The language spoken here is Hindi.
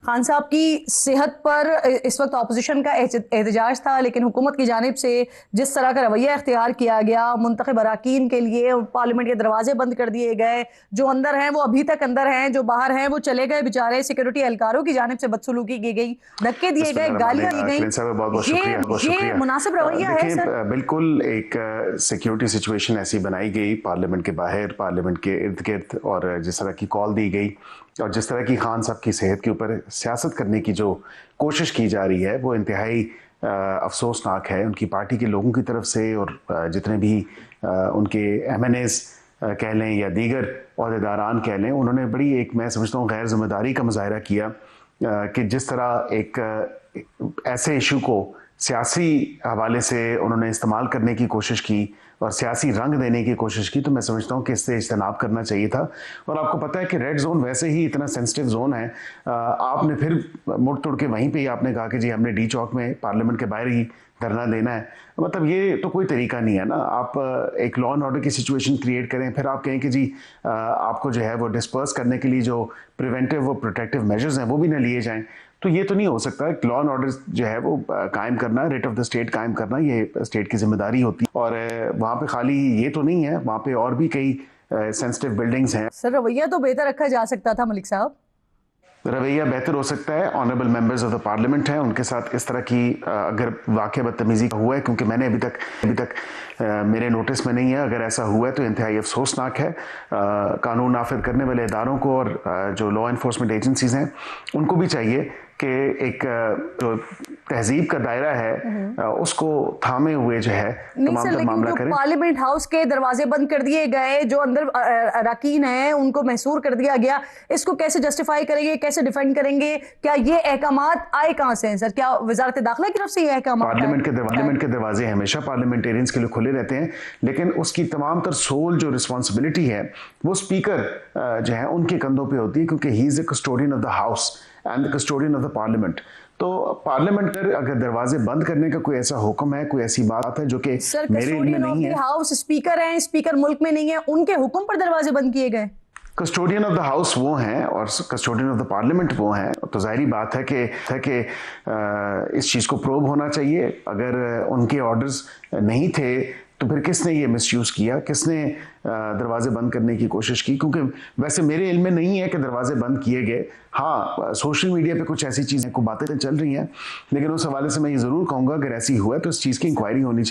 खान साहब की सेहत पर इस वक्त अपोजिशन का एहतजाज था, लेकिन हुकूमत की जानिब से जिस तरह का रवैया इख्तियार किया गया, मुंतखब अरकान के लिए पार्लियामेंट के दरवाजे बंद कर दिए गए। जो अंदर हैं वो अभी तक अंदर हैं, जो बाहर हैं वो चले गए बेचारे। सिक्योरिटी एहलकारों की जानिब से बदसलूकी की गई, धक्के दिए गए, गालियां दी गई। बहुत बहुत ये शुक्रिया, बहुत ये शुक्रिया। मुनासिब रवैया है सर? बिल्कुल एक सिक्योरिटी सिचुएशन ऐसी बनाई गई पार्लियामेंट के बाहर, पार्लियामेंट के इर्द गिर्द, और जिस तरह की कॉल दी गई और जिस तरह की खान साहब की सेहत के ऊपर सियासत करने की जो कोशिश की जा रही है वो इंतहाई अफसोसनाक है उनकी पार्टी के लोगों की तरफ से, और जितने भी उनके MNAs कह लें या दीगर अहदेदारान कह लें, उन्होंने बड़ी एक, मैं समझता हूँ, गैर जिम्मेदारी का मुजाहरा किया कि जिस तरह एक ऐसे इशू को सियासी हवाले से उन्होंने इस्तेमाल करने की कोशिश की और सियासी रंग देने की कोशिश की, तो मैं समझता हूँ कि इससे इज्तनाब करना चाहिए था। और आपको पता है कि रेड जोन वैसे ही इतना सेंसिटिव जोन है, आपने फिर मुड़ तुड़ के वहीं पे ही आपने कहा कि जी हमने डी चौक में पार्लियामेंट के बाहर ही धरना देना है। मतलब ये तो कोई तरीका नहीं है ना। आप एक लॉ एंड ऑर्डर की सिचुएशन क्रिएट करें, फिर आप कहें कि जी आपको जो है वो डिस्पर्स करने के लिए जो प्रिवेंटिव वो प्रोटेक्टिव मेजर्स हैं वो भी ना लिए जाएं, तो ये तो नहीं हो सकता। लॉ एंड ऑर्डर जो है वो कायम करना, रेट ऑफ द स्टेट कायम करना, ये स्टेट की जिम्मेदारी होती है। और वहाँ पे खाली ये तो नहीं है, वहाँ पे और भी कई सेंसिटिव बिल्डिंग्स हैं। सर रवैया तो बेहतर रखा जा सकता था मलिक साहब। रवैया बेहतर हो सकता है, honourable members of the parliament हैं, उनके साथ इस तरह की अगर वाकया बदतमीजी हुआ है, क्योंकि मैंने अभी तक मेरे नोटिस में नहीं है, अगर ऐसा हुआ है तो इंतहाई अफसोसनाक है। कानून नाफिज करने वाले इदारों को और जो लॉ एनफोर्समेंट एजेंसीज हैं उनको भी चाहिए कि एक जो तहजीब का दायरा है उसको थामे हुए जो है तमाम मामला करें। पार्लियामेंट हाउस के दरवाजे बंद कर दिए गए, जो अंदर अरकान हैं उनको महसूर कर दिया गया, इसको कैसे जस्टिफाई करेंगे, कैसे डिफेंड करेंगे? क्या ये अहकामात आए कहां से हैं सर? क्या वजारत दाखिला की तरफ से ये अहकामात? पार्लियामेंट के दरवाजे हमेशा पार्लियामेंटेरियंस के लिए खुले रहते हैं, लेकिन उसकी तमाम तर सोल जो रिस्पॉन्सिबिलिटी है वो स्पीकर जो है उनके कंधों पर होती है, क्योंकि he is the custodian of the house and the custodian of the parliament. तो पार्लियामेंट पर अगर दरवाजे बंद करने का कोई ऐसा हुक्म है, कोई ऐसी बात है जो कि मेरे इल्म में नहीं है। हाउस स्पीकर हैं, स्पीकर मुल्क में नहीं है, उनके हुक्म पर दरवाजे बंद किए गए। कस्टोडियन ऑफ द हाउस वो हैं और कस्टोडियन ऑफ द पार्लियामेंट वो हैं, तो जाहिर बात है कि इस चीज़ को प्रोब होना चाहिए। अगर उनके ऑर्डर्स नहीं थे तो फिर किसने ये मिसयूज़ किया, किसने दरवाजे बंद करने की कोशिश की? क्योंकि वैसे मेरे इल्म में नहीं है कि दरवाजे बंद किए गए। हाँ, सोशल मीडिया पे कुछ ऐसी चीज़ें को बातें चल रही हैं, लेकिन उस हवाले से मैं ये ज़रूर कहूँगा अगर ऐसी हुआ तो इस चीज़ की इंक्वायरी होनी चाहिए।